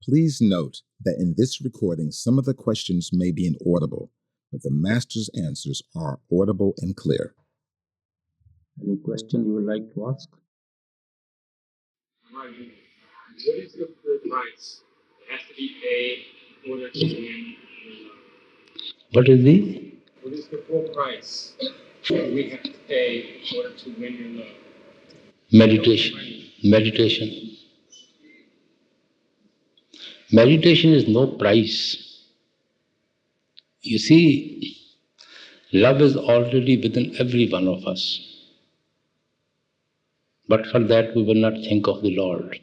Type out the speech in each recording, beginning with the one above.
Please note that in this recording, some of the questions may be inaudible, but the Master's answers are audible and clear. Any question you would like to ask? What is the full price that has to be paid in order to win your love? What is the? What is the full price that we have to pay in order to win your love? Meditation. Meditation. Meditation is no price. You see, love is already within every one of us. But for that we will not think of the Lord.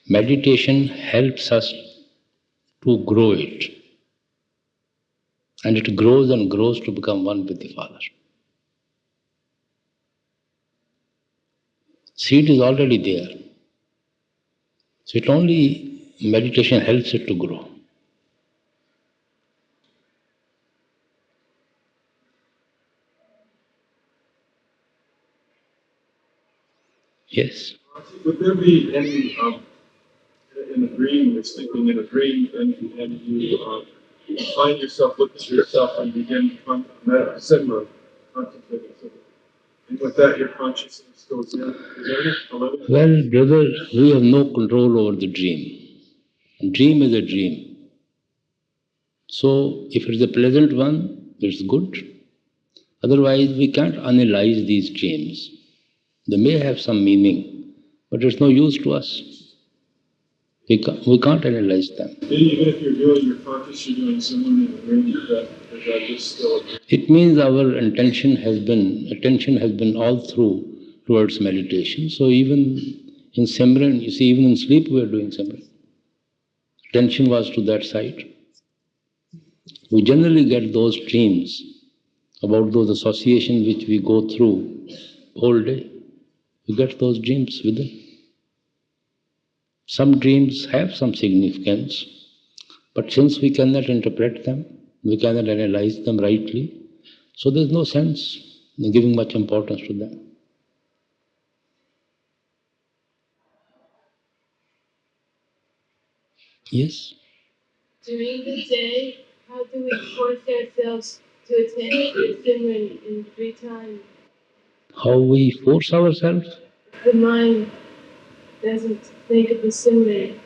Meditation helps us to grow it. And it grows and grows to become one with the Father. Seed is already there. So it only meditation helps it to grow. Yes. Would there be any in a dream, you're sleeping in a dream, and you find yourself looking at yourself and begin similar contemplating something? And with that, your consciousness goes in. Is there any preliminary? Well, brother, we have no control over the dream. Dream is a dream. So if it is a pleasant one, it's good. Otherwise, we can't analyze these dreams. They may have some meaning, but it's no use to us. We can't analyze them. Even if you're doing your conscious, you're doing similar in the dream, is that just still? It means our attention has been all through towards meditation. So even in Simran, you see, even in sleep we are doing Simran. Attention was to that side. We generally get those dreams about those associations which we go through whole day. We get those dreams within. Some dreams have some significance, but since we cannot interpret them, we cannot analyze them rightly, so there's no sense in giving much importance to them. Yes? During the day, how do we force ourselves to attend to Simran in free time? How we force ourselves? The mind doesn't think of the Simran.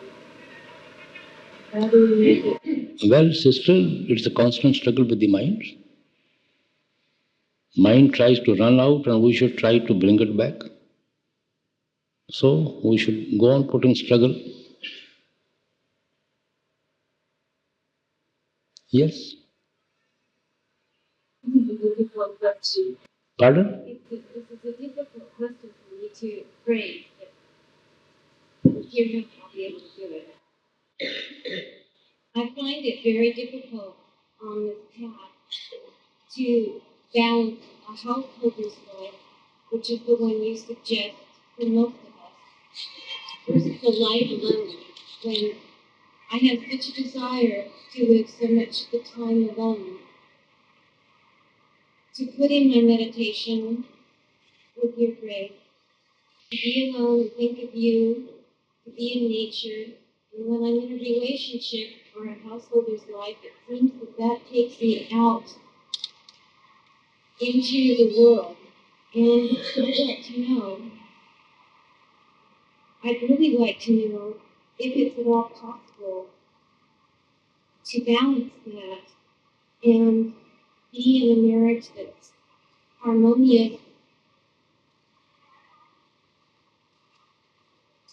How do we make it? Well, sister, it's a constant struggle with the mind. Mind tries to run out and we should try to bring it back. So we should go on putting struggle. Yes? This is a difficult question. Pardon? This is a difficult question for me to phrase. Here, I'll be able to do it. I find it very difficult on this path to balance a householder's life, which is the one you suggest for most of us, versus the life alone, when I have such a desire to live so much of the time alone. To put in my meditation with your grace, to be alone and think of you, to be in nature, and when I'm in a relationship or a householder's life, it seems that takes me out into the world. And I'd really like to know if it's at all possible to balance that and be in a marriage that's harmonious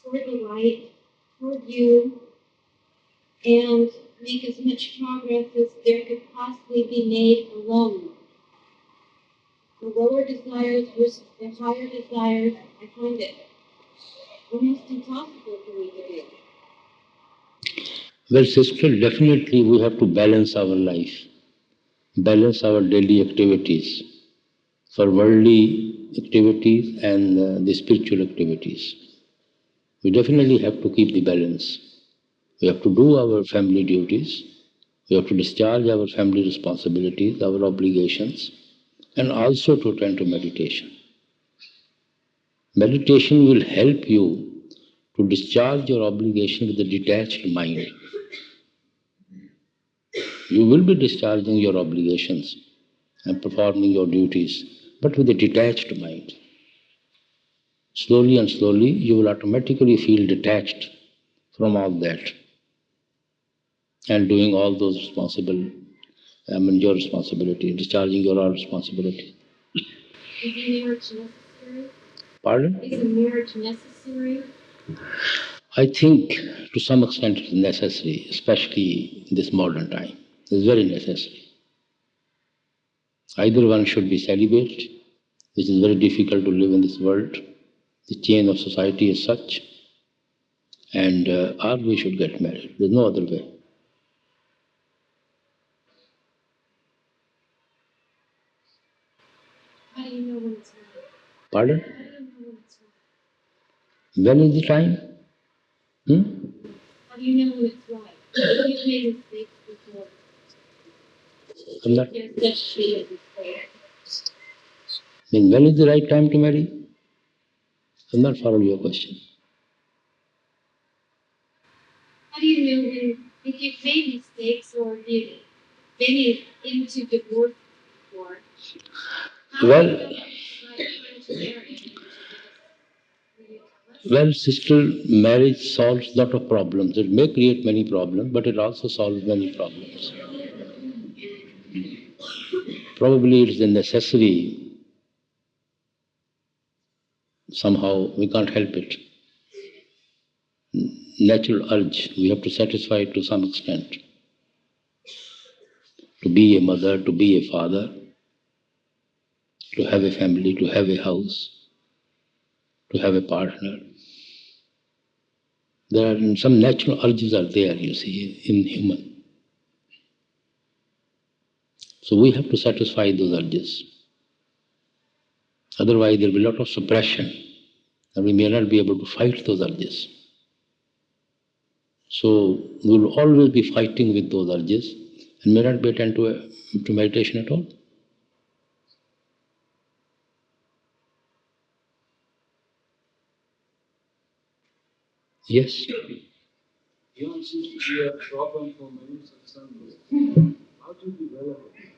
toward the light, toward you, and make as much progress as there could possibly be made alone. The lower desires versus the higher desires, I find it almost impossible for me to do. Well, sister, definitely we have to balance our life, balance our daily activities for worldly activities and the spiritual activities. We definitely have to keep the balance. We have to do our family duties. We have to discharge our family responsibilities, our obligations, and also to attend to meditation. Meditation will help you to discharge your obligation with a detached mind. You will be discharging your obligations and performing your duties, but with a detached mind. Slowly and slowly, you will automatically feel detached from all that and doing all those your responsibility, discharging your own responsibility. Is marriage necessary? Pardon? Is a marriage necessary? I think to some extent it is necessary, especially in this modern time. It is very necessary. Either one should be celibate, which is very difficult to live in this world. The chain of society is such, and or we should get married. There's no other way. How do you know when it's right? Pardon? How do you know when it's right? When is the time? How do you know when it's right? You've made mistakes before. I'm not, There's such thing as mistake. when is the right time to marry? I'm not following your question. How do you know if you've made mistakes or if you've been into divorce before? How Well, do you know when it's right time to marry? Well, sister, marriage solves a lot of problems. It may create many problems, but it also solves many problems. Probably it is a necessity. Somehow we can't help it. Natural urge, we have to satisfy it to some extent. To be a mother, to be a father, to have a family, to have a house, to have a partner. There are some natural urges are there, you see, in human. So we have to satisfy those urges. Otherwise there will be a lot of suppression and we may not be able to fight those urges. So we will always be fighting with those urges and may not be attend to meditation at all. Yes. Guilt seems to be a problem for many satsangas. How to develop it?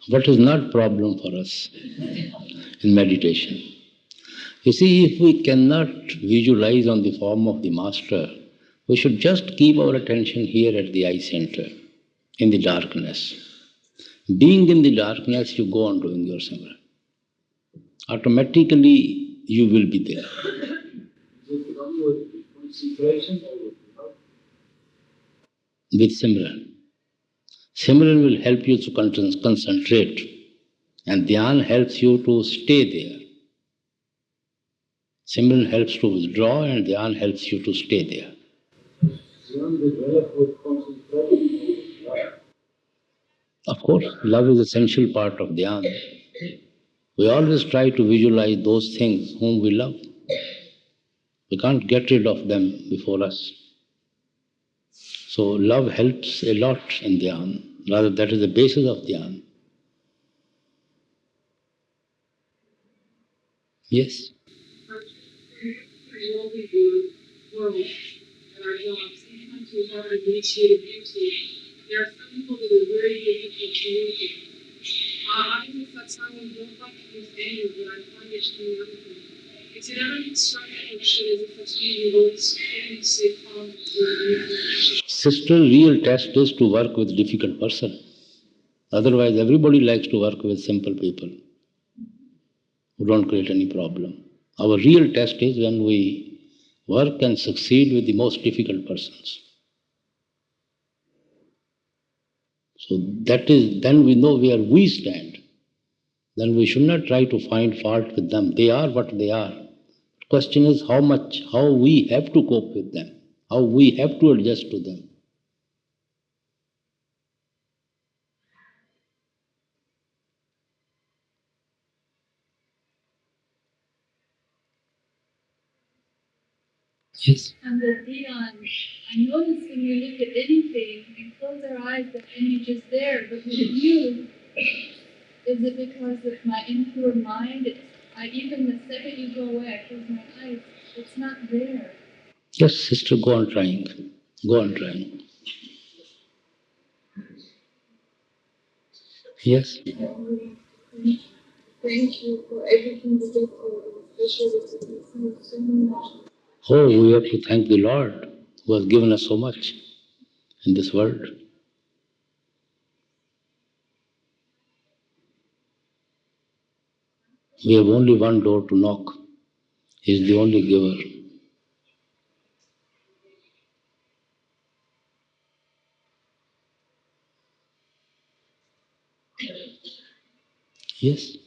What is not problem for us in meditation? You see, if we cannot visualize on the form of the master, we should just keep our attention here at the eye center, in the darkness. Being in the darkness, you go on doing your simran. Automatically, you will be there. Is it come with concentration or with love? With simran. Simran will help you to concentrate, and dhyan helps you to stay there. Simran helps to withdraw, and dhyan helps you to stay there. Dhyan develop with concentration or with love? Of course, love is an essential part of dhyan. We always try to visualize those things whom we love. We can't get rid of them before us. So love helps a lot in dhyan. Rather, that is the basis of dhyan. Yes. All we do world and our jobs, sometimes we have an initiated beauty. There are some people that are very difficult to communicate. I do satsang and don't like to use anger, but I find it to be another thing. Is it ever instructive or should as a satsang you always only say calm to Sister, real test is to work with difficult person. Otherwise, everybody likes to work with simple people who don't create any problem. Our real test is when we work and succeed with the most difficult persons. So that is, then we know where we stand. Then we should not try to find fault with them. They are what they are. The question is how we have to cope with them, how we have to adjust to them. Yes. And the Dion, I notice when we look at anything and close our eyes, the image is there. But with you, is it because of my impure mind? Even the second you go away, I close my eyes, it's not there. Yes, sister, go on trying. Go on trying. Yes. Thank you for everything you did for us, especially with so much. Oh, we have to thank the Lord who has given us so much in this world. We have only one door to knock. He is the only giver. Yes.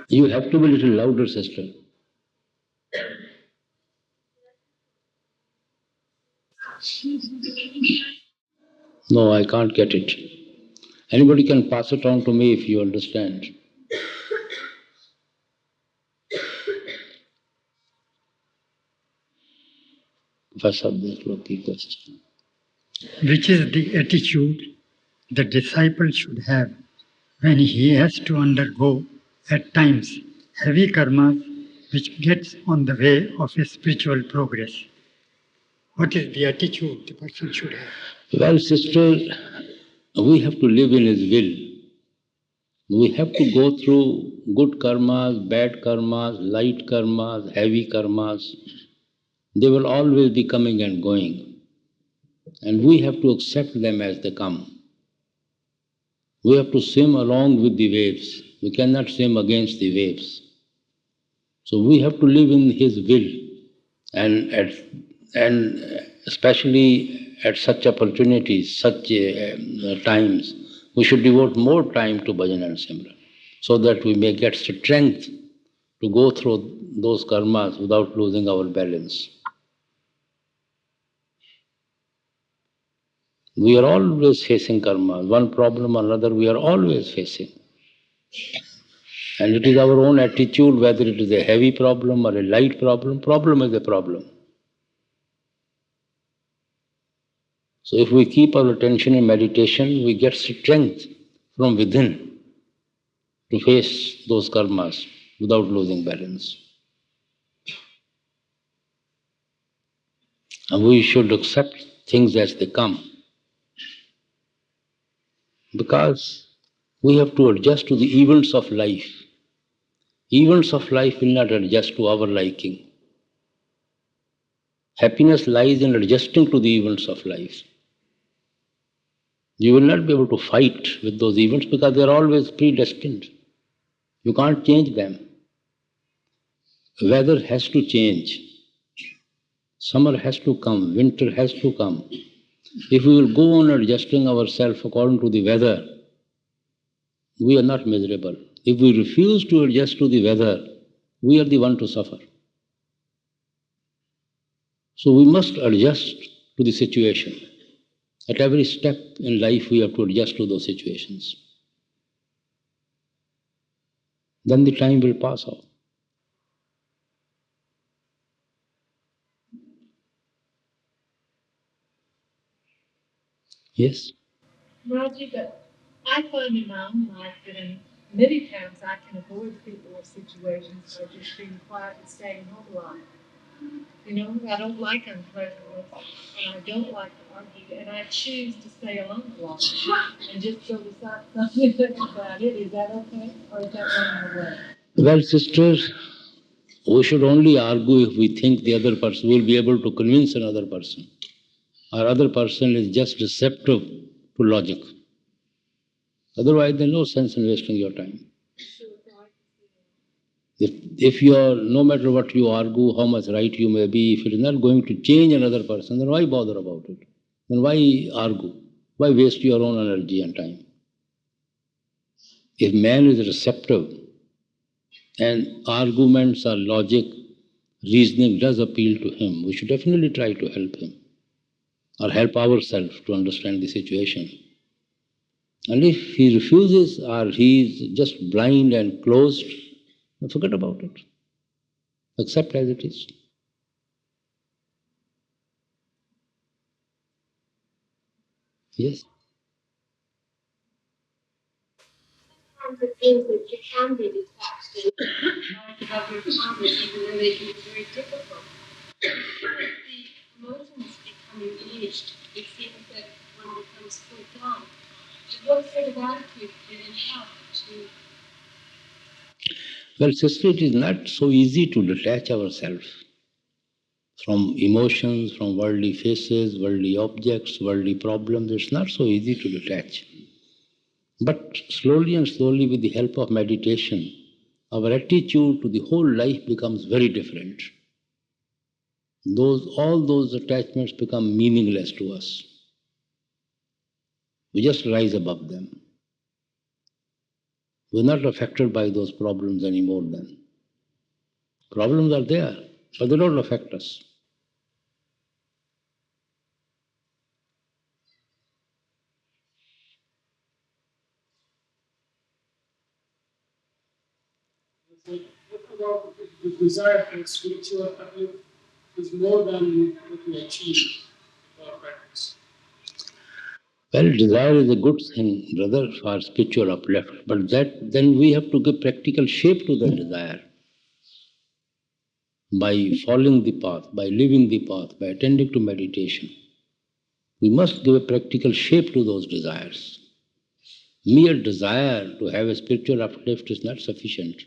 You have to be a little louder, sister. No, I can't get it. Anybody can pass it on to me if you understand. First of this lucky question. Which is the attitude the disciple should have when he has to undergo, at times, heavy karmas which gets on the way of his spiritual progress? What is the attitude the person should have? Well, sister, we have to live in His will. We have to go through good karmas, bad karmas, light karmas, heavy karmas. They will always be coming and going. And we have to accept them as they come. We have to swim along with the waves. We cannot swim against the waves. So we have to live in His will. And especially at such opportunities, such times, we should devote more time to bhajan and simran, so that we may get strength to go through those karmas without losing our balance. We are always facing karma. One problem or another we are always facing. And it is our own attitude, whether it is a heavy problem or a light problem. Problem is a problem. So if we keep our attention in meditation, we get strength from within to face those karmas without losing balance. And we should accept things as they come, because we have to adjust to the events of life. Events of life will not adjust to our liking. Happiness lies in adjusting to the events of life. You will not be able to fight with those events because they are always predestined. You can't change them. Weather has to change. Summer has to come, winter has to come. If we will go on adjusting ourselves according to the weather, we are not miserable. If we refuse to adjust to the weather, we are the one to suffer. So we must adjust to the situation. At every step in life, we have to adjust to those situations. Then the time will pass off. Yes? Rajika, I find in my own life that in many times I can avoid people or situations by just being quiet and staying home a lot. You know, I don't like unpleasantness, and I don't like to argue, and I choose to stay alone a lot and just go decide something about it. Is that okay, or is that running away? Well, sisters, we should only argue if we think the other person will be able to convince another person, or other person is just receptive to logic. Otherwise, there's no sense in wasting your time. If you are, no matter what you argue, how much right you may be, if it is not going to change another person, then why bother about it? Then why argue? Why waste your own energy and time? If man is receptive and arguments or logic, reasoning does appeal to him, we should definitely try to help him or help ourselves to understand the situation. And if he refuses or he is just blind and closed, forget about it. Accept as it is. Yes. sometimes it seems that you can be detached and rise above your traumas, even though they can be very difficult. As the emotions become engaged, it seems that one becomes so dumb. What sort of attitude can it help to? Well, sister, it is not so easy to detach ourselves from emotions, from worldly faces, worldly objects, worldly problems. It's not so easy to detach. But slowly and slowly, with the help of meditation, our attitude to the whole life becomes very different. All those attachments become meaningless to us. We just rise above them. We're not affected by those problems anymore then. Problems are there, but they don't affect us. What about the desire for spiritual uplift is more than what we achieve in our practice? Well, desire is a good thing, brother, for spiritual uplift, but then we have to give practical shape to that desire. By following the path, by living the path, by attending to meditation. We must give a practical shape to those desires. Mere desire to have a spiritual uplift is not sufficient.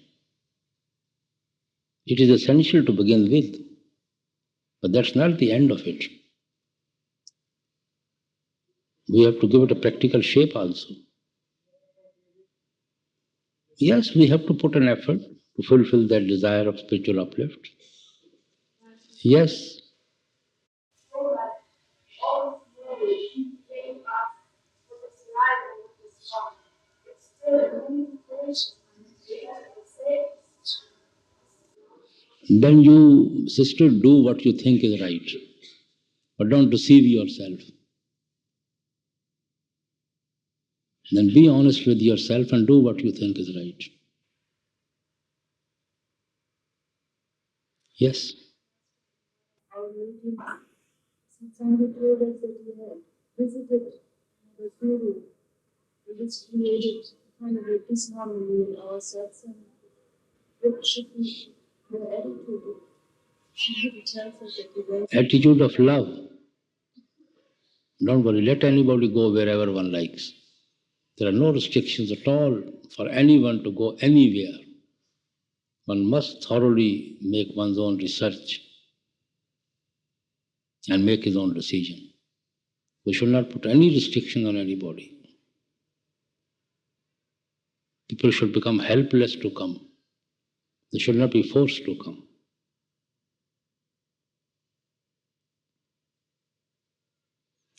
It is essential to begin with, but that's not the end of it. We have to give it a practical shape also. Yes, we have to put an effort to fulfill that desire of spiritual uplift. Yes. Then you, sister, do what you think is right, but don't deceive yourself. Then be honest with yourself and do what you think is right. Yes. Our religion, Satsanga told us that we had visited the Guru, which created kind of a disharmony in our satsang. What should be the attitude? He tells us that the Attitude of love. Don't worry, let anybody go wherever one likes. There are no restrictions at all for anyone to go anywhere. One must thoroughly make one's own research and make his own decision. We should not put any restriction on anybody. People should become helpless to come. They should not be forced to come.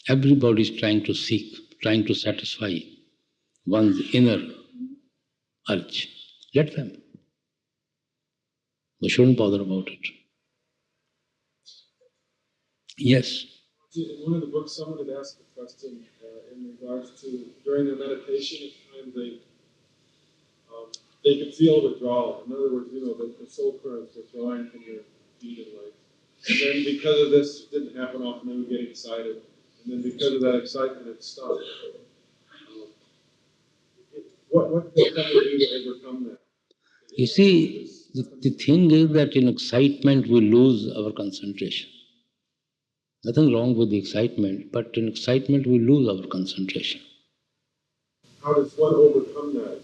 Everybody is trying to seek, trying to satisfy one's inner urge. Let them. We shouldn't bother about it. Yes. In one of the books, someone had asked a question in regards to during their meditation, at times they could feel withdrawal. In other words, the soul currents withdrawing from their feet and legs. And then because of this, it didn't happen often, they would get excited. And then because of that excitement, it stopped. What can we do to overcome that? You see, the thing is that in excitement we lose our concentration. Nothing wrong with the excitement, but in excitement we lose our concentration. How does one overcome that?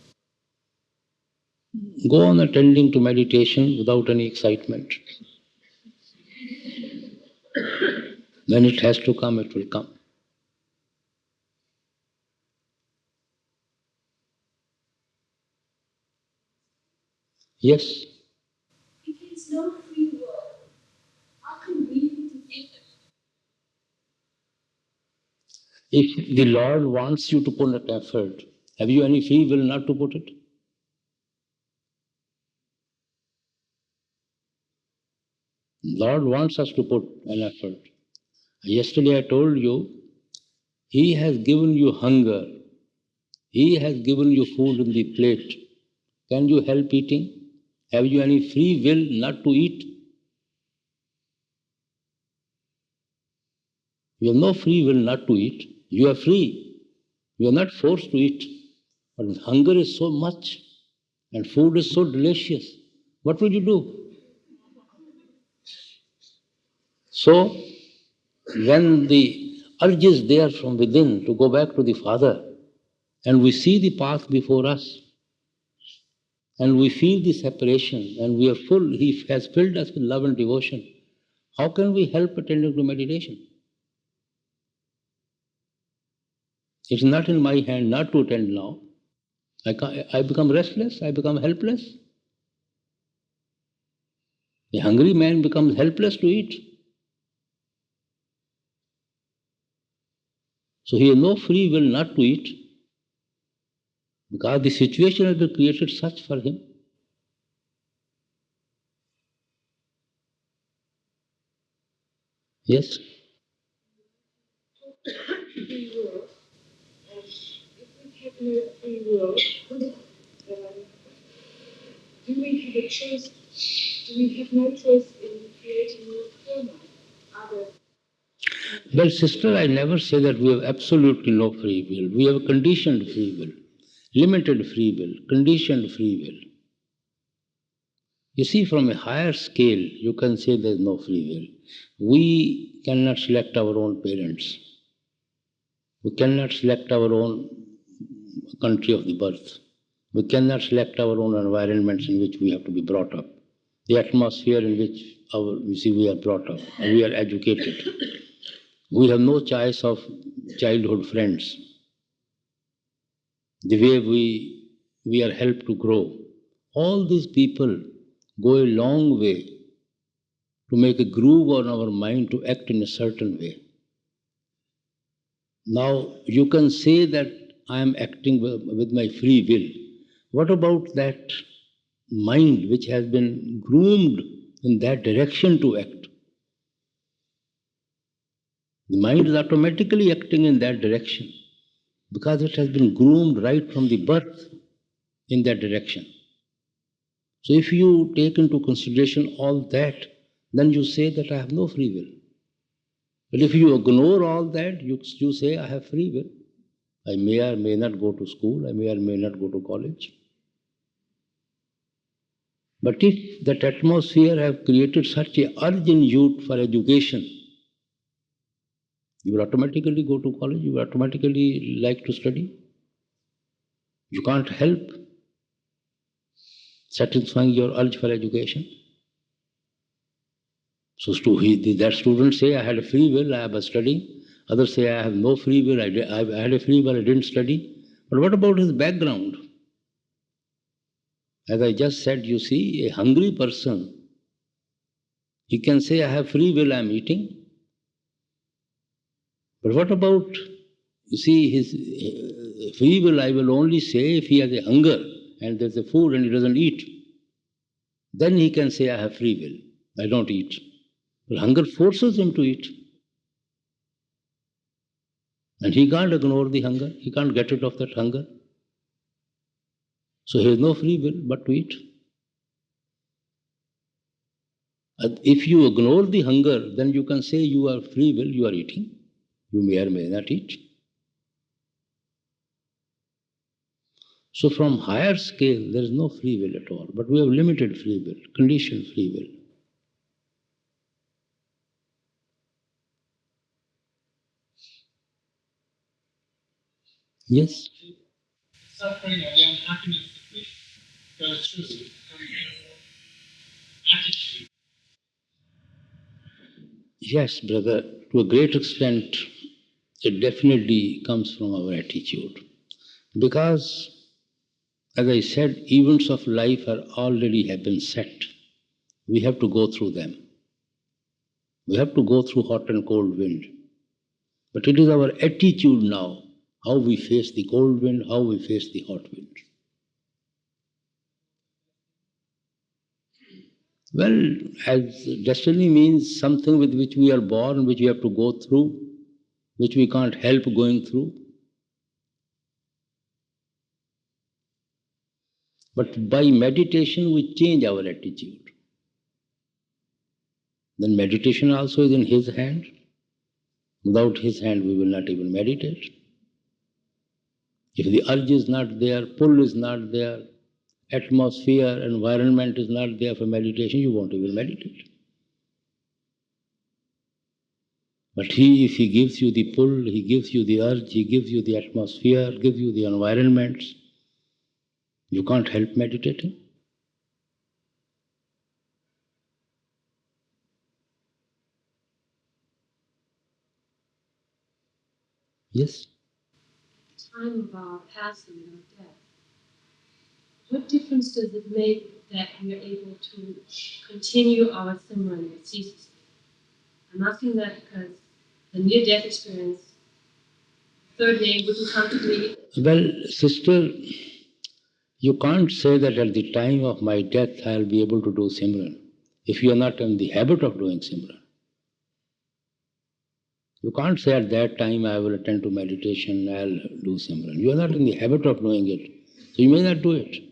Go on attending to meditation without any excitement. When it has to come, it will come. Yes. If it's no free will, how can we defeat it? If the Lord wants you to put an effort, have you any free will not to put it? Lord wants us to put an effort. Yesterday I told you, He has given you hunger. He has given you food in the plate. Can you help eating? Have you any free will not to eat? You have no free will not to eat. You are free. You are not forced to eat. But hunger is so much and food is so delicious. What will you do? So, when the urge is there from within to go back to the Father, and we see the path before us, and we feel the separation, and we are full, He has filled us with love and devotion, how can we help attending to meditation? It's not in my hand not to attend now. I become restless, I become helpless. A hungry man becomes helpless to eat. So he has no free will not to eat, because the situation has been created such for him. Yes? Free will. If we have no free will, do we have a choice? Do we have no choice in creating new karma? Other Well, sister, I never say that we have absolutely no free will. We have conditioned free will, limited free will, conditioned free will. You see, from a higher scale, you can say there is no free will. We cannot select our own parents. We cannot select our own country of the birth. We cannot select our own environments in which we have to be brought up. The atmosphere in which we are brought up, we are educated. We have no choice of childhood friends. The way we are helped to grow. All these people go a long way to make a groove on our mind to act in a certain way. Now, you can say that I am acting with my free will. What about that mind which has been groomed in that direction to act? The mind is automatically acting in that direction because it has been groomed right from the birth in that direction. So if you take into consideration all that, then you say that I have no free will. But if you ignore all that, you say I have free will. I may or may not go to school, I may or may not go to college. But if that atmosphere have created such a urge in youth for education, you will automatically go to college, you will automatically like to study. You can't help satisfying your urge for education. So that student say, I had a free will, I was studying. Others say, I have no free will, I had a free will, I didn't study. But what about his background? As I just said, you see, a hungry person, he can say, I have free will, I am eating. But what about, you see, his free will, I will only say if he has a hunger and there's a food and he doesn't eat. Then he can say, I have free will, I don't eat. But hunger forces him to eat. And he can't ignore the hunger, he can't get rid of that hunger. So he has no free will but to eat. And if you ignore the hunger, then you can say you are free will, you are eating. You may or may not eat. So from higher scale, there is no free will at all, but we have limited free will, conditioned free will. Yes? Suffering or the unhappiness that we go through attitude. Yes, brother, to a great extent, it definitely comes from our attitude. Because, as I said, events of life are already have been set. We have to go through them. We have to go through hot and cold wind. But it is our attitude now, how we face the cold wind, how we face the hot wind. Well, as destiny means something with which we are born, which we have to go through, which we can't help going through. But by meditation, we change our attitude. Then meditation also is in His hand. Without His hand, we will not even meditate. If the urge is not there, pull is not there, atmosphere, environment is not there for meditation, you won't even meditate. But if he gives you the pull, he gives you the urge, he gives you the atmosphere, gives you the environments, you can't help meditating. Yes? Time of our passing and our death, what difference does it make that we are able to continue our Simran ceaselessly? I'm asking that because the near-death experience, third name wouldn't come to me. Well, sister, you can't say that at the time of my death I'll be able to do Simran if you are not in the habit of doing Simran. You can't say at that time I will attend to meditation, I'll do Simran. You are not in the habit of doing it, so you may not do it.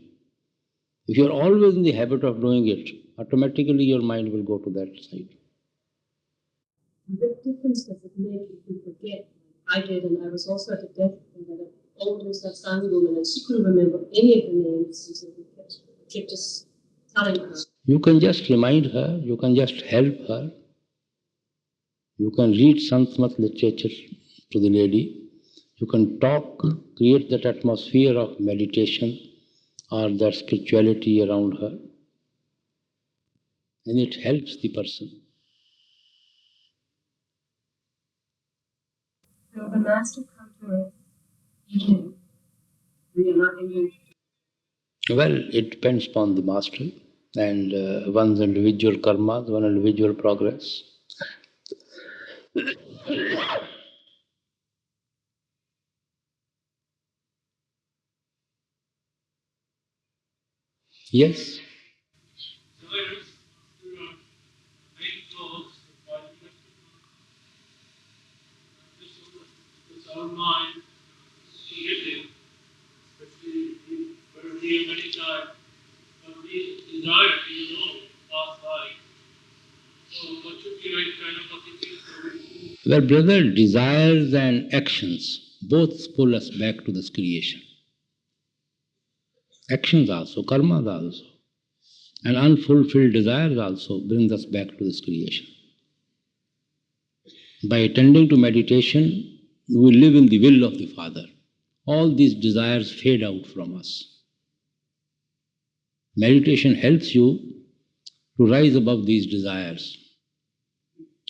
If you are always in the habit of doing it, automatically your mind will go to that side. What difference does it make if we forget? I did, and I was also at a deathbed at an older satsang woman, and she couldn't remember any of the names until we kept just telling her. You can just remind her, you can just help her. You can read Sanskrit literature to the lady. You can talk, create that atmosphere of meditation or that spirituality around her. And it helps the person. So the master comes to us evening. We are not able to. Well, it depends upon the master and one's individual karma, one's individual progress. Yes. Our mind forgetting, especially we're here many times, but we desire to past life. So what should be right kind of attitude? Well, brother, desires and actions both pull us back to this creation. Actions also, karmas also. And unfulfilled desires also brings us back to this creation. By attending to meditation, we live in the will of the Father. All these desires fade out from us. Meditation helps you to rise above these desires.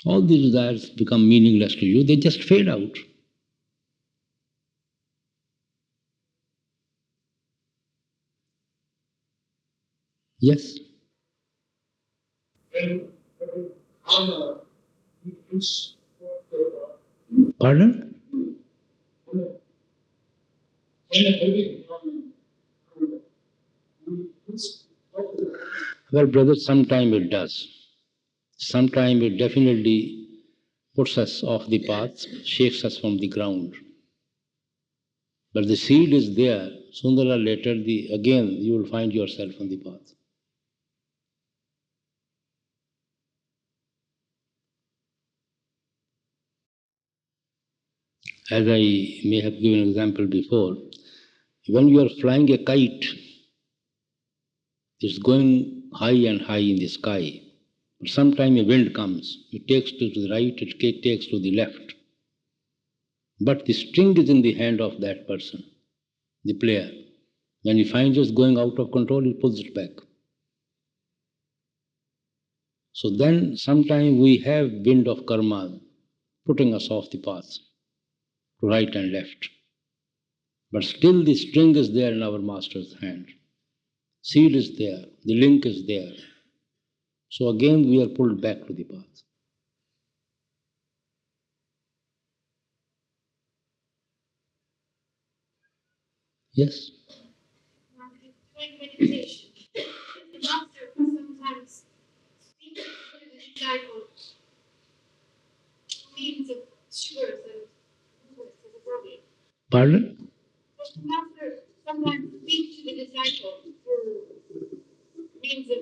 All these desires become meaningless to you, they just fade out. Yes? Pardon? Well, brother, sometimes it does. Sometimes it definitely puts us off the path, shakes us from the ground. But the seed is there. Sooner or later, again, you will find yourself on the path. As I may have given an example before, when you are flying a kite, it's going high and high in the sky. But sometimes a wind comes, it takes to the right, it takes to the left. But the string is in the hand of that person, the player. When he finds it's going out of control, he pulls it back. So then sometimes we have wind of karma putting us off the path, to right and left. But still the string is there in our master's hand. Seed is there, the link is there. So again we are pulled back to the path. Yes? During meditation, the master sometimes speaks to the disciple means of sugars and movements as a problem. Pardon? The master sometimes speaks to the disciple through means of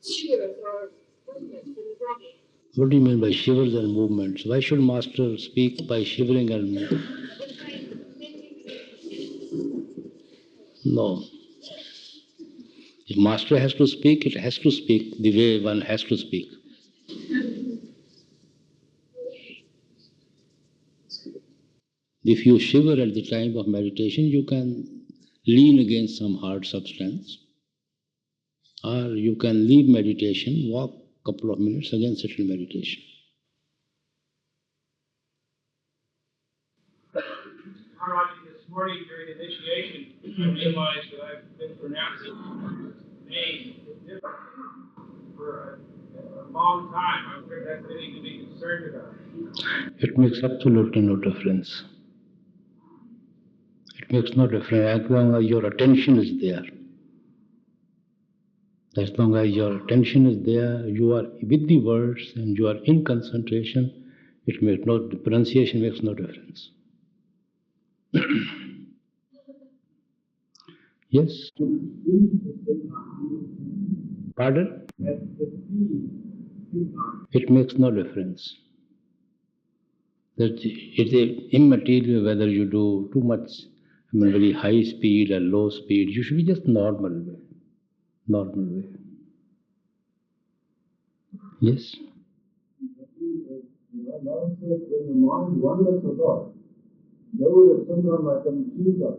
sugars or movements in the body. What do you mean by shivers and movements? Why should master speak by shivering and movement? master has to speak, it has to speak the way one has to speak. If you shiver at the time of meditation, you can lean against some hard substance, or you can leave meditation, walk a couple of minutes, again settle meditation. Maharaj, this morning during initiation, I realized that I've been pronouncing names differently for a long time. I don't think that's anything to be concerned about. It makes absolutely no difference. It makes no difference as long as your attention is there. As long as your attention is there, you are with the words and you are in concentration, it makes no pronunciation makes no difference. Yes? Pardon? It makes no difference. That it is immaterial whether you do too much, very high speed or low speed. You should be just normal way. Normal way. Yes? When the mind wanders about, know that sometimes I can feel that.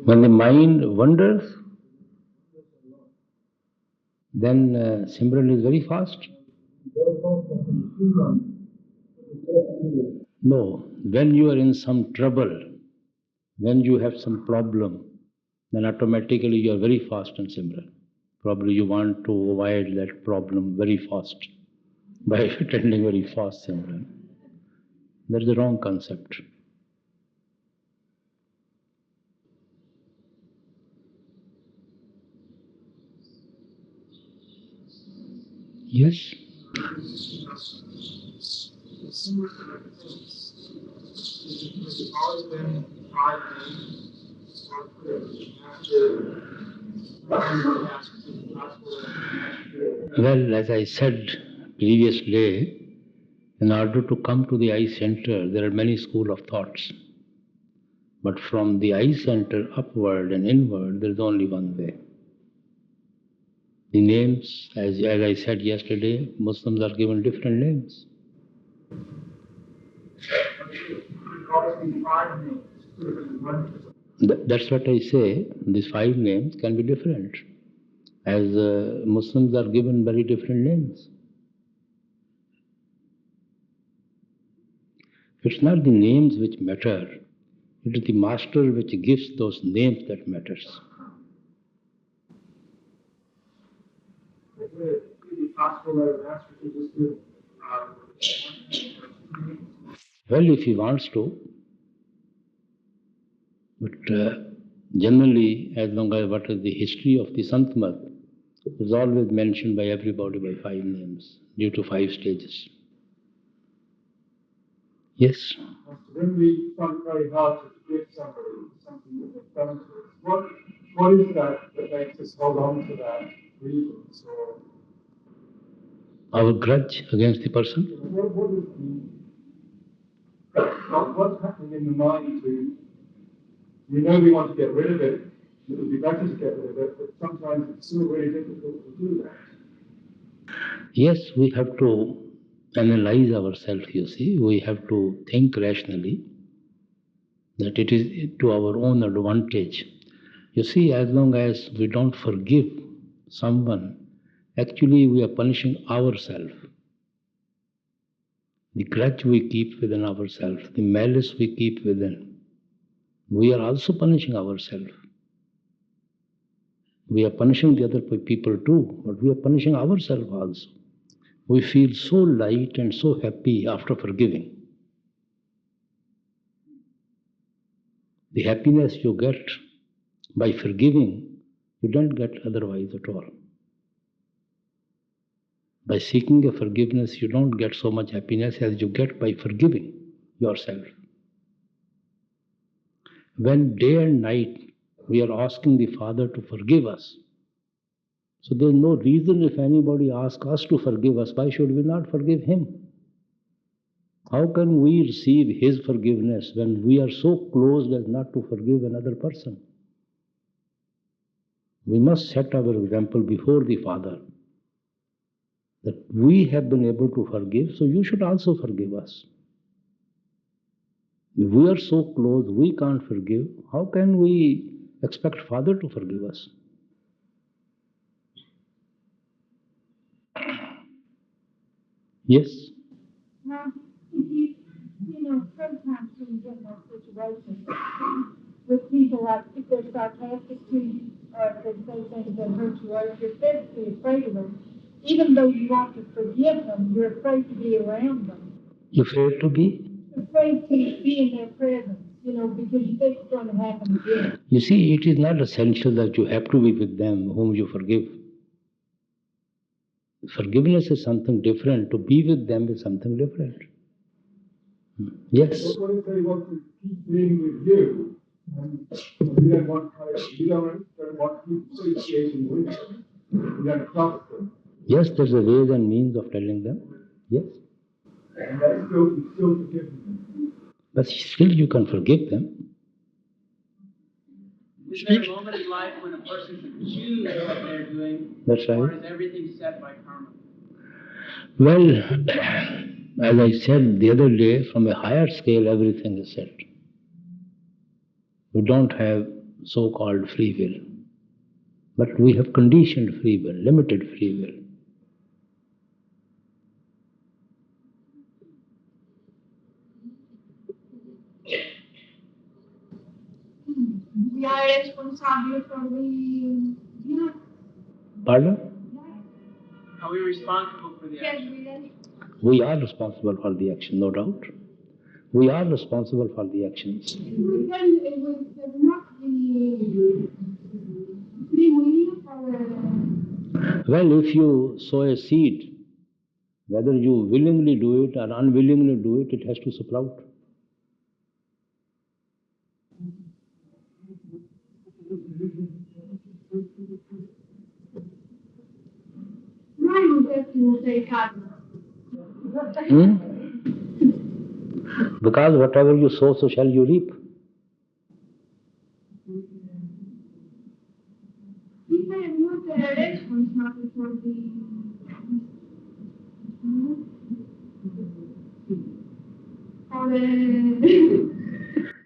When the mind wanders, then Simran is very fast. No, when you are in some trouble, when you have some problem, then automatically you are very fast in Simran. Probably you want to avoid that problem very fast by attending very fast Simran. That is the wrong concept. Yes? Well, as I said previously, in order to come to the eye center, there are many school of thoughts. But from the eye center upward and inward, there is only one way. The names, as I said yesterday, Muslims are given different names. That's what I say. These 5 names can be different, as Muslims are given very different names. It's not the names which matter, it is the master which gives those names that matters. Well, if he wants to, but generally, as long as what is the history of the Sant Mat, is always mentioned by everybody by 5 names, due to 5 stages. Yes? When we find very hard to forgive somebody, something that they've done to us, what is that makes us hold on to that grievance? Our grudge against the person? What's happening in the mind to, we know we want to get rid of it, it would be better to get rid of it, but sometimes it's still very difficult to do that. Yes, we have to analyze ourselves, you see. We have to think rationally that it is to our own advantage. You see, as long as we don't forgive someone, actually we are punishing ourselves. The grudge we keep within ourselves, the malice we keep within, we are also punishing ourselves. We are punishing the other people too, but we are punishing ourselves also. We feel so light and so happy after forgiving. The happiness you get by forgiving, you don't get otherwise at all. By seeking a forgiveness, you don't get so much happiness as you get by forgiving yourself. When day and night we are asking the Father to forgive us, so there is no reason if anybody asks us to forgive us, why should we not forgive him? How can we receive his forgiveness when we are so closed as not to forgive another person? We must set our example before the Father, that we have been able to forgive, so you should also forgive us. If we are so close, we can't forgive, how can we expect Father to forgive us? Yes? Now, you know, sometimes when you get in those situations with people, like if they're sarcastic to you, or if they say things that hurt you, or if you're physically afraid of them, even though you want to forgive them, you're afraid to be around them. You afraid to be? Afraid to be in their presence, you know, because you think it's going to happen again. You see, it is not essential that you have to be with them whom you forgive. Forgiveness is something different. To be with them is something different. Yes? What if they want to keep being with you? And you don't want to keep associating with them. You don't trust them. Yes, there's a ways and means of telling them. Yes. And that's still forgiving them. But still you can forgive them. Is there a moment in life when a person can choose what they're doing? That's right. Or is everything set by karma? Well, as I said the other day, from a higher scale, everything is set. We don't have so-called free will. But we have conditioned free will, limited free will. We are responsible for the, you know. Pardon? Are we responsible for the Yes, action? We are responsible for the action, no doubt. We are responsible for the actions. It was not the free will or Well, if you sow a seed, whether you willingly do it or unwillingly do it, it has to sprout. why would that you say karma? Because whatever you sow, so shall you reap. If I am not responsible for the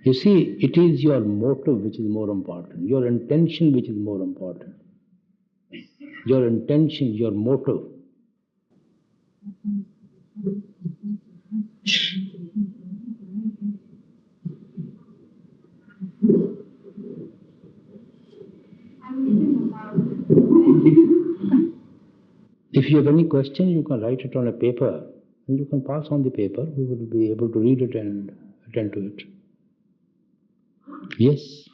You see, it is your motive which is more important, your intention which is more important. Your intention, your motive. If you have any question, you can write it on a paper and you can pass on the paper. We will be able to read it and attend to it. Yes?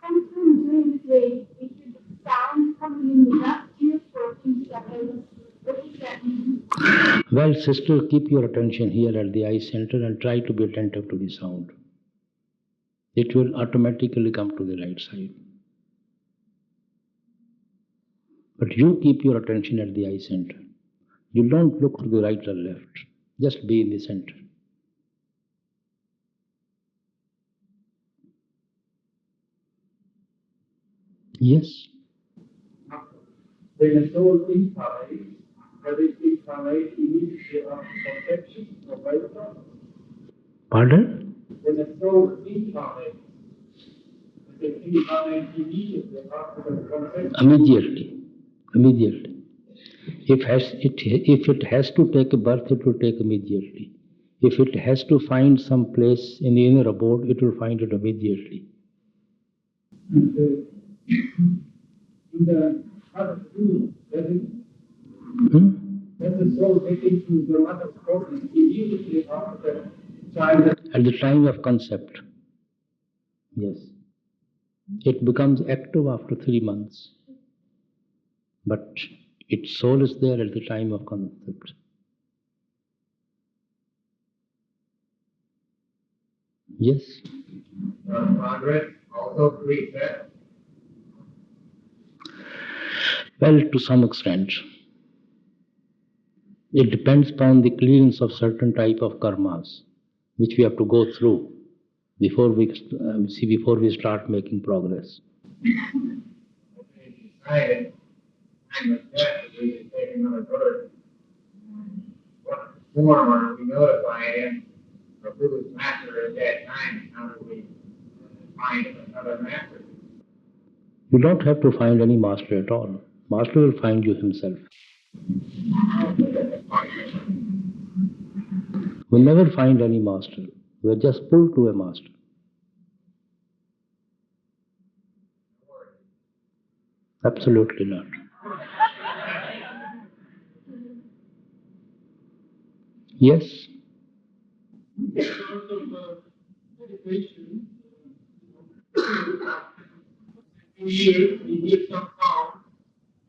Sometimes during the day, we hear the sound coming in the left ear for a few seconds. What does that mean? Well, sister, keep your attention here at the eye center and try to be attentive to the sound. It will automatically come to the right side. But you keep your attention at the eye center. You don't look to the right or left. Just be in the center. Yes? When the soul incarnates, does it incarnate immediately after conception or later? Pardon? When the soul incarnates, does it incarnate immediately after the conception? Immediately. Immediately. If it has to take a birth, it will take immediately. If it has to find some place in the inner abode, it will find it immediately. In the other two, does the soul get into the mother's body immediately after the child? At the time of concept. Yes. It becomes active after 3 months. But its soul is there at the time of concept. Yes? Margaret also read that. Well, to some extent. It depends upon the clearance of certain type of karmas, which we have to go through before we start making progress. decided I must desperately to take another bird. What form are we notifying him of who his master at that time, and how do we find another master? You don't have to find any master at all. Master will find you himself. We'll never find any master. We're just pulled to a master. Absolutely not. Yes. In terms of meditation, in years, you get some sound,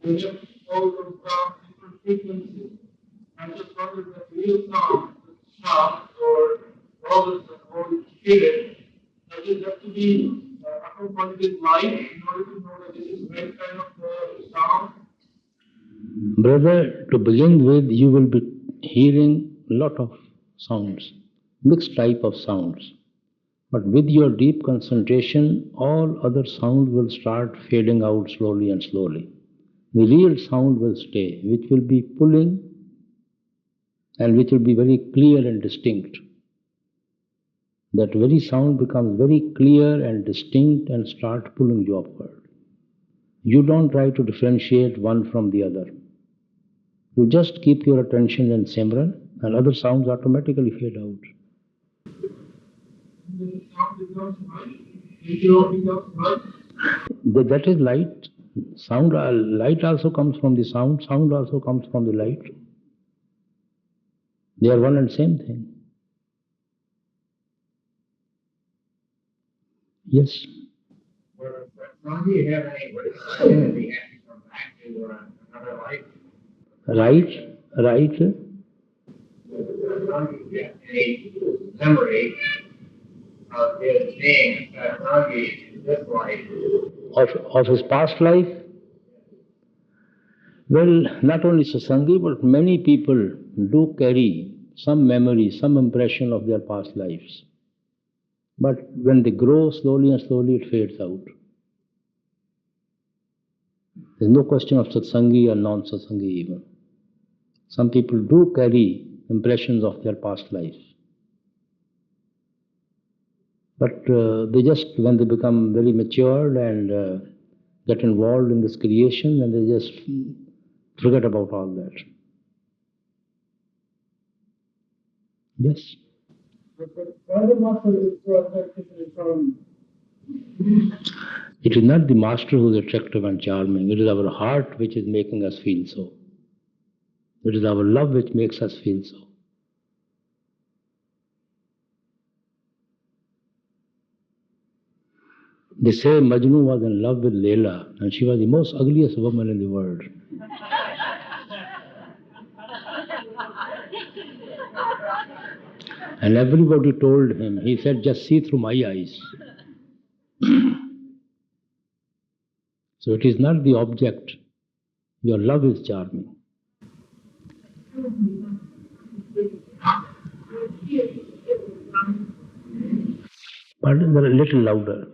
you have all those sounds, different frequencies. I just wondered if real sound, sound, or others or spirit, does it have to be accompanied with light in order to know that this is the right kind of sound? Brother, to begin with, you will be hearing a lot of sounds, mixed type of sounds. But with your deep concentration, all other sounds will start fading out slowly and slowly. The real sound will stay, which will be pulling and which will be very clear and distinct. That very sound becomes very clear and distinct and start pulling you upward. You don't try to differentiate one from the other. You just keep your attention in Simran and other sounds automatically fade out. The sound becomes light, it becomes light. That is light. Sound, light also comes from the sound, sound also comes from the light. They are one and same thing. Yes. Well, do you have any question that he has to come back to another life? Right, right. Do you get any memory of his being Satsangi in this life? Of his past life? Well, not only Satsangi, but many people do carry some memory, some impression of their past lives. But when they grow slowly and slowly, it fades out. There's no question of Satsangi or non-Satsangi even. Some people do carry impressions of their past lives. But they just, when they become very matured and get involved in this creation, then they just forget about all that. Yes? Why the master is so attractive and charming? It is not the master who is attractive and charming. It is our heart which is making us feel so. It is our love which makes us feel so. They say Majnu was in love with Leela and she was the most ugliest woman in the world. And everybody told him, he said, just see through my eyes. So it is not the object. Your love is charming. Pardon, a little louder.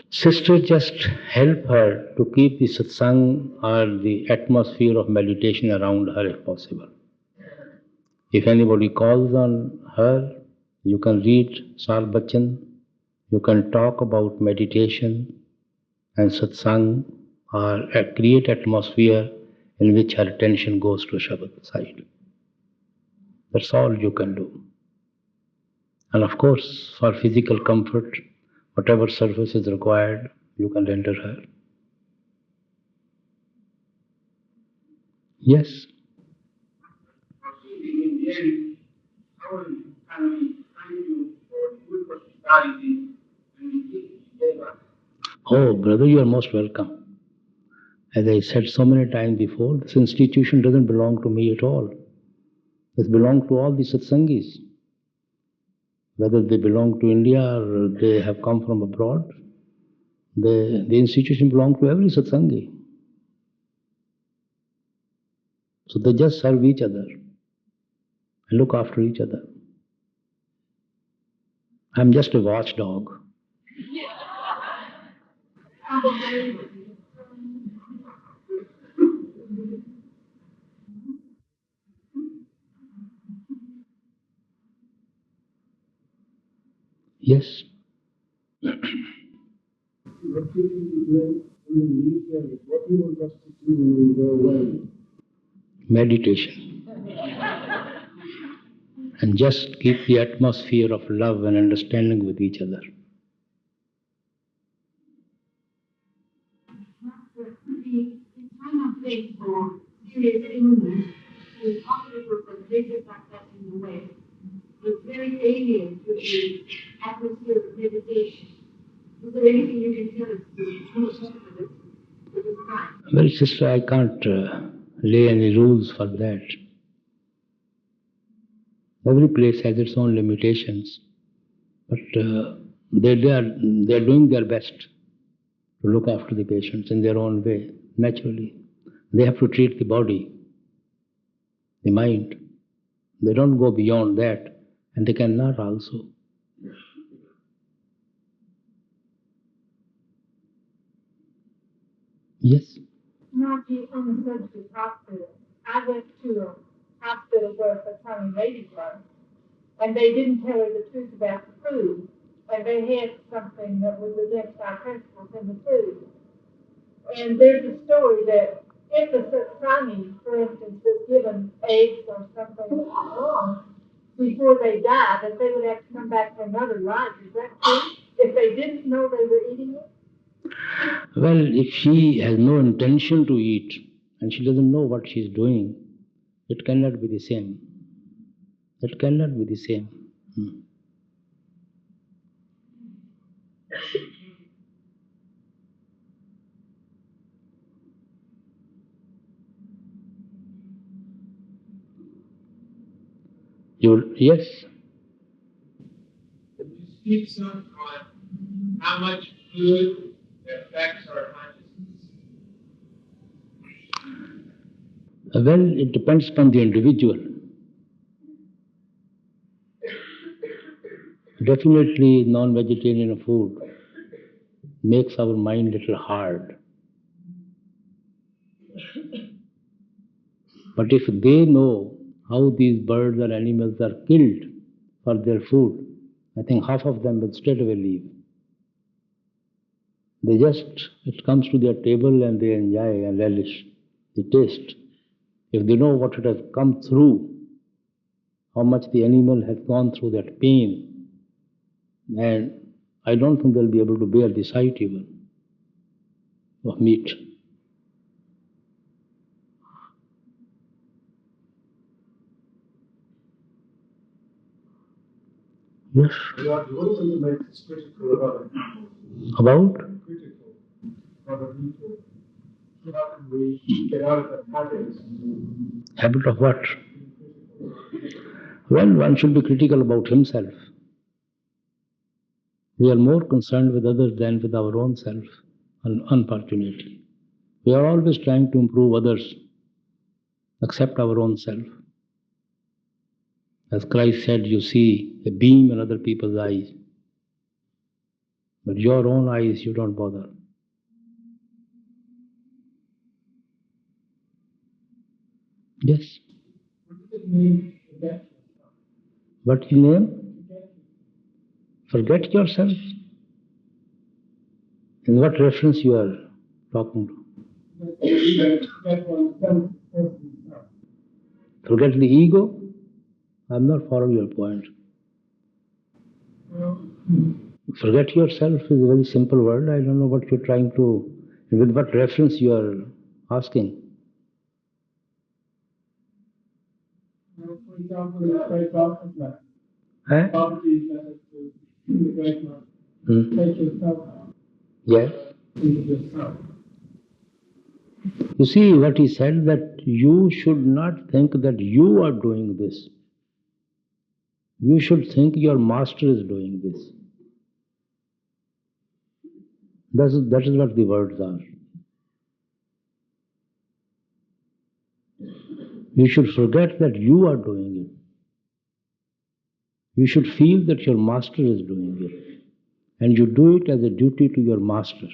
Sister, just help her to keep the satsang or the atmosphere of meditation around her if possible. If anybody calls on her, you can read Sal Bachan, you can talk about meditation and satsang or create atmosphere in which her attention goes to Shabad side. That's all you can do. And of course, for physical comfort, whatever service is required, you can render her. Yes? In the end, how will you thank you for the good hospitality and the gift you gave us? Oh, brother, you are most welcome. As I said so many times before, this institution doesn't belong to me at all. It belongs to all the satsangis. Whether they belong to India or they have come from abroad, the institution belongs to every satsangi. So they just serve each other and look after each other. I'm just a watchdog. Yes. What do you do what do you want us to do when we go away? Meditation. And just keep the atmosphere of love and understanding with each other. In time of faith for serious illness, the hospitals and places like that in the West, it's very alien to the atmosphere of meditation. Is there anything you can tell us to describe? Well, sister, I can't lay any rules for that. Every place has its own limitations, but they are doing their best to look after the patients in their own way, naturally. They have to treat the body, the mind. They don't go beyond that, and they cannot also. Yes? Not on the subject of hospital. I went to a hospital where a Satani lady was, and they didn't tell her the truth about the food, and they had something that was against our principles in the food. And there's a story that if a Satani, for instance, was given eggs or something that was wrong before they died, that they would have to come back for another life. Is that true? If they didn't know they were eating it? Well, if she has no intention to eat and she doesn't know what she is doing, it cannot be the same. It cannot be the same. Yes? Could you speak some on how much food affects our consciousness? Well, it depends upon the individual. Definitely, non-vegetarian food makes our mind little hard. But if they know how these birds or animals are killed for their food, I think half of them will straight away leave. It comes to their table and they enjoy and relish the taste. If they know what it has come through, how much the animal has gone through that pain, and I don't think they'll be able to bear the sight even of meat. Yes. What is it that makes us critical of other people? About? Critical of other people. How can we get out of that habit? Habit of what? Well, one should be critical about himself. We are more concerned with others than with our own self, unfortunately. We are always trying to improve others, except our own self. As Christ said, you see a beam in other people's eyes, but your own eyes you don't bother. Yes? What does it mean to forget yourself? What you name? Forget yourself? In what reference you are talking to? Forget oneself, himself. Forget the ego? I'm not following your point. Forget yourself is a very simple word. I don't know what you're trying to, with what reference you are asking. For example, in the great Bhagavad Gita, Eh? Bhagavad letters to the great one. Take yourself out. Yes. Think of yourself. You see what he said, that you should not think that you are doing this. You should think your master is doing this. That is what the words are. You should forget that you are doing it. You should feel that your master is doing it. And you do it as a duty to your master.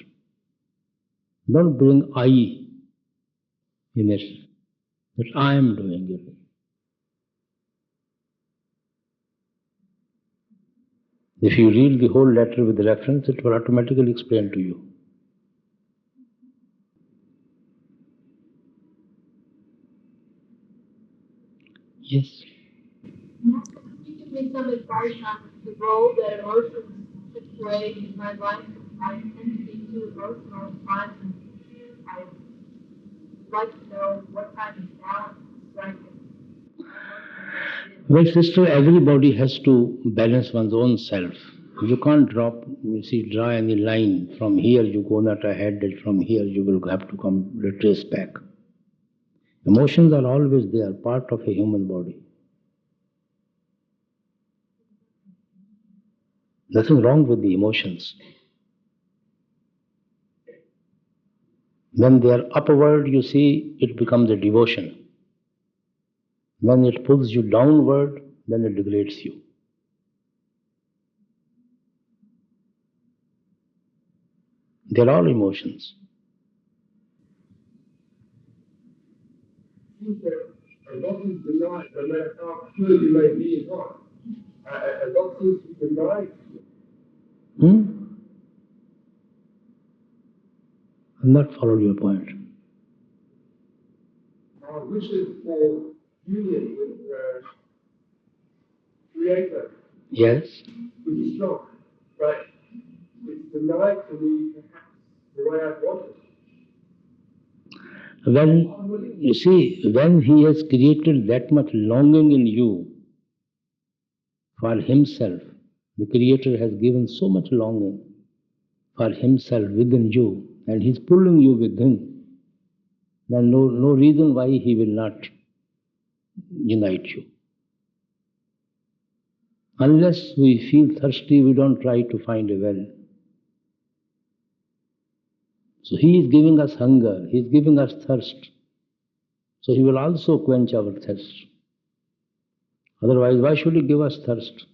Don't bring I in it, that I am doing it. If you read the whole letter with the reference, it will automatically explain to you. Yes. Master, could you give me some advice on the role that emotions should play in my life? I tend to be too emotional at times, and I'd like to know what kind of balance to strike. Well, sister, everybody has to balance one's own self. You can't draw any line. From here you go not ahead, and from here you will have to come retrace back. Emotions are always there, part of a human body. Nothing wrong with the emotions. When they are upward, you see, it becomes a devotion. When it pulls you downward, then it degrades you. They're all emotions. As long as you deny, no matter how good you may be in heart, as long as you deny, I'm not following your point. our wishes for union with the Creator Yes? is strong, but it's denied to me perhaps the way I want it. When, you see, when he has created that much longing in you for himself, the Creator has given so much longing for himself within you, and he's pulling you with him, then no reason why he will not unite you. Unless we feel thirsty, we don't try to find a well. So he is giving us hunger, he is giving us thirst. So he will also quench our thirst. Otherwise, why should he give us thirst?